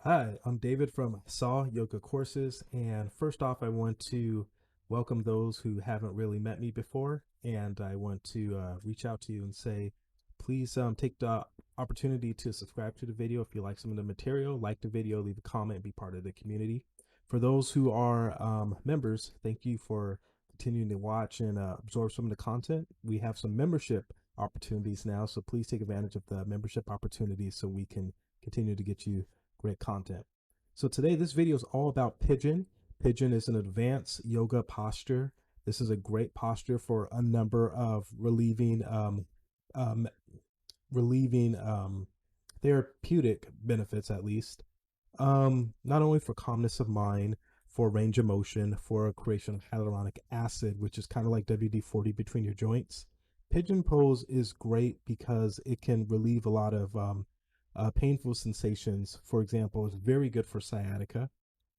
Hi, I'm David from Saw Yoga Courses, and first off, I want to welcome those who haven't really met me before, and I want to reach out to you and say, please take the opportunity to subscribe to the video if you like some of the material, like the video, leave a comment, be part of the community. For those who are members, thank you for continuing to watch and absorb some of the content. We have some membership opportunities now, so please take advantage of the membership opportunities so we can continue to get you great content. So today, this video is all about Pigeon. Pigeon is an advanced yoga posture. This is a great posture for a number of um, relieving therapeutic benefits, at least. Not only for calmness of mind, for range of motion, for creation of hyaluronic acid, which is kind of like WD-40 between your joints. Pigeon pose is great because it can relieve a lot of painful sensations. For example, it's very good for sciatica.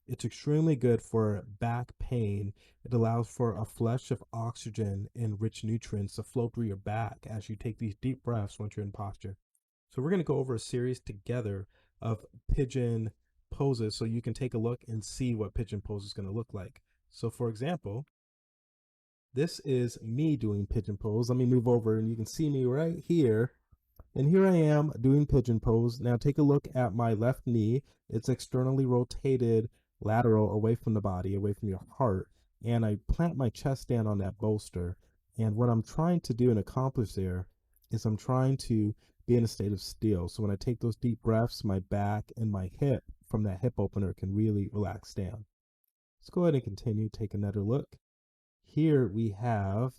It's extremely good for back pain. It allows for a flush of oxygen and rich nutrients to flow through your back as you take these deep breaths once you're in posture. So we're going to go over a series together of pigeon poses so you can take a look and see what pigeon pose is going to look like. So for example, this is me doing pigeon pose. Let me move over and you can see me right here. And here I am doing pigeon pose. Now take a look at my left knee. It's externally rotated lateral away from the body, away from your heart. And I plant my chest down on that bolster. And what I'm trying to do and accomplish there is I'm trying to be in a state of still. So when I take those deep breaths, my back and my hip from that hip opener can really relax down. Let's go ahead and continue. Take another look. Here we have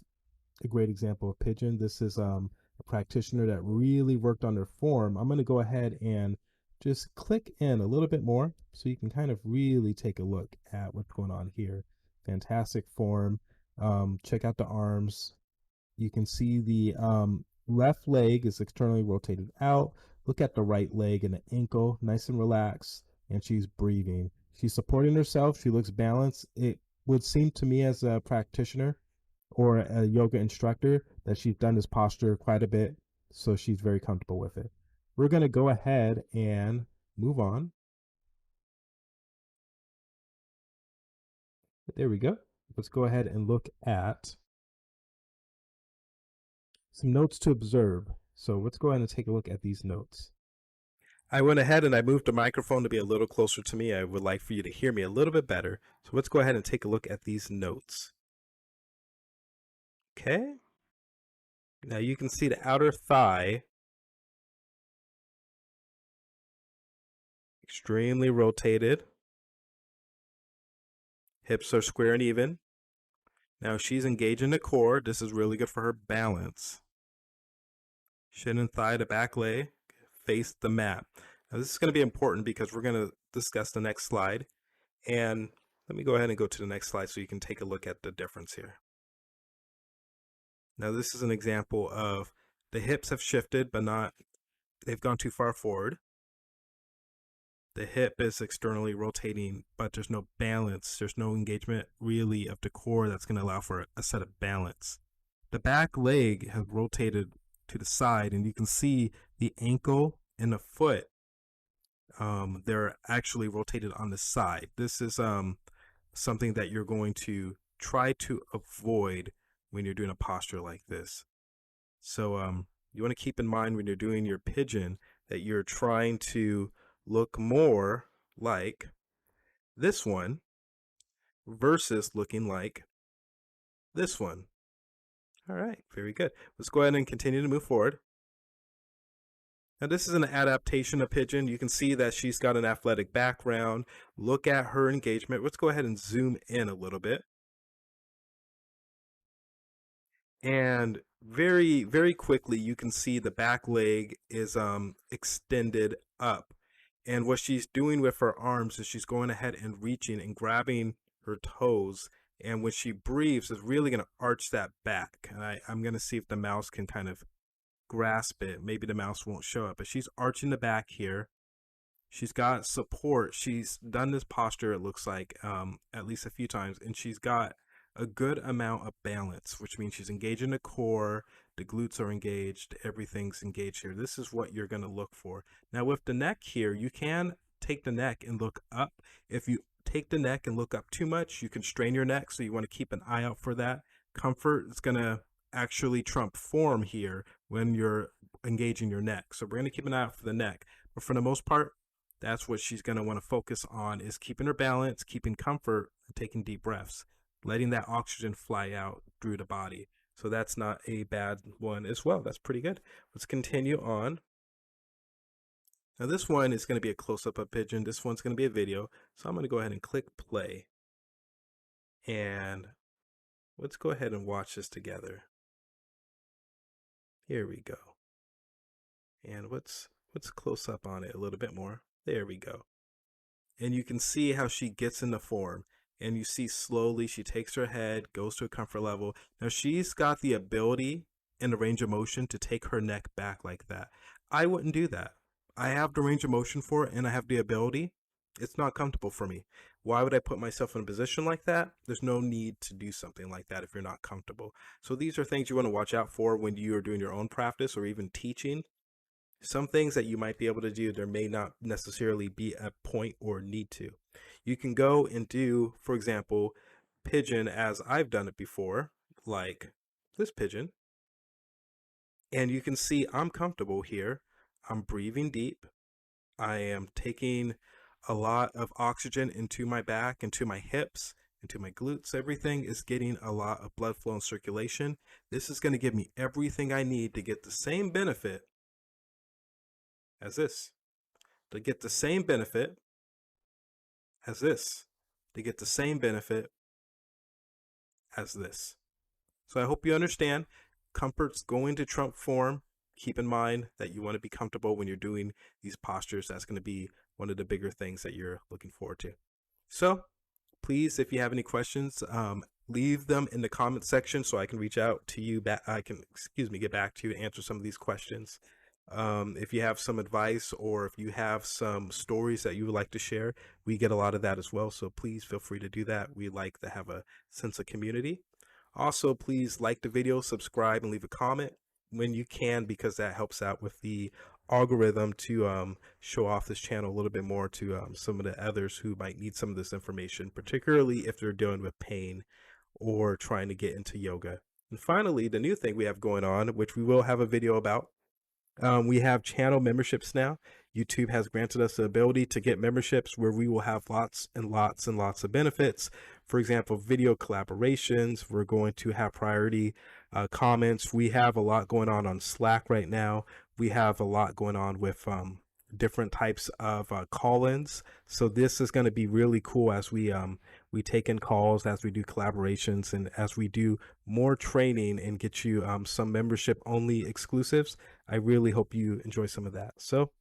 a great example of pigeon. This is a practitioner that really worked on their form. I'm going to go ahead and just click in a little bit more so you can kind of really take a look at what's going on here. Fantastic form. Check out the arms. You can see the left leg is externally rotated out. Look at the right leg and the ankle, nice and relaxed, and she's breathing. She's supporting herself. She looks balanced. It would seem to me as a practitioner or a yoga instructor that she's done this posture quite a bit, so she's very comfortable with it. We're going to go ahead and move on. There we go. Let's go ahead and look at some notes to observe. So let's go ahead and take a look at these notes. I went ahead and I moved the microphone to be a little closer to me. I would like for you to hear me a little bit better. So let's go ahead and take a look at these notes. Okay. Now you can see the outer thigh extremely rotated. Hips are square and even. Now she's engaging the core. This is really good for her balance. Shin and thigh to back leg, face the mat. Now this is going to be important because we're going to discuss the next slide. And let me go ahead and go to the next slide so you can take a look at the difference here. Now this is an example of the hips have shifted, but they've gone too far forward. The hip is externally rotating, but there's no balance. There's no engagement really of the core that's going to allow for a set of balance. The back leg has rotated to the side, and you can see the ankle and the foot. They're actually rotated on the side. This is something that you're going to try to avoid when you're doing a posture like this. So you want to keep in mind when you're doing your pigeon that you're trying to look more like this one versus looking like this one. All right, very good. Let's go ahead and continue to move forward. Now this is an adaptation of Pigeon. You can see that she's got an athletic background. Look at her engagement. Let's go ahead and zoom in a little bit. And very, very quickly, you can see the back leg is extended up. And what she's doing with her arms is she's going ahead and reaching and grabbing her toes. And when she breathes, it's really going to arch that back. And I'm going to see if the mouse can kind of grasp it. Maybe the mouse won't show up, but she's arching the back here. She's got support. She's done this posture, it looks like, at least a few times. And she's got a good amount of balance, which means she's engaging the core, the glutes are engaged, everything's engaged here. This is what you're going to look for. Now with the neck here, you can take the neck and look up. If you take the neck and look up too much, you can strain your neck. So you want to keep an eye out for that. Comfort is going to actually trump form here when you're engaging your neck. So we're going to keep an eye out for the neck. But for the most part, that's what she's going to want to focus on, is keeping her balance, keeping comfort, and taking deep breaths, letting that oxygen fly out through the body. So that's not a bad one as well. That's pretty good. Let's continue on. Now this one is going to be a close-up of Pigeon. This one's going to be a video. So I'm going to go ahead and click play. And let's go ahead and watch this together. Here we go. And let's close up on it a little bit more. There we go. And you can see how she gets into form. And you see slowly she takes her head, goes to a comfort level. Now she's got the ability and the range of motion to take her neck back like that. I wouldn't do that. I have the range of motion for it and I have the ability. It's not comfortable for me. Why would I put myself in a position like that? There's no need to do something like that if you're not comfortable. So these are things you want to watch out for when you are doing your own practice or even teaching. Some things that you might be able to do, there may not necessarily be a point or need to. You can go and do, for example, Pigeon as I've done it before, like this Pigeon. And you can see I'm comfortable here. I'm breathing deep. I am taking a lot of oxygen into my back, into my hips, into my glutes. Everything is getting a lot of blood flow and circulation. This is going to give me everything I need to get the same benefit as this, to get the same benefit as this, to get the same benefit as this. So I hope you understand, comfort's going to trump form. Keep in mind that you want to be comfortable when you're doing these postures. That's going to be one of the bigger things that you're looking forward to. So please, if you have any questions, leave them in the comment section so I can reach out to you back. I can, get back to you and answer some of these questions. If you have some advice or if you have some stories that you would like to share, we get a lot of that as well. So please feel free to do that. We like to have a sense of community. Also, please like the video, subscribe, and leave a comment when you can, because that helps out with the algorithm to show off this channel a little bit more to some of the others who might need some of this information, particularly if they're dealing with pain or trying to get into yoga. And finally, the new thing we have going on, which we will have a video about, we have channel memberships now. YouTube has granted us the ability to get memberships where we will have lots and lots and lots of benefits. For example, video collaborations. We're going to have priority comments. We have a lot going on Slack right now. We have a lot going on with different types of call-ins. So this is going to be really cool as we take in calls, as we do collaborations, and as we do more training and get you some membership only exclusives. I really hope you enjoy some of that. So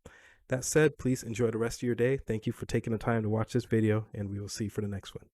that said, please enjoy the rest of your day. Thank you for taking the time to watch this video, and we will see you for the next one.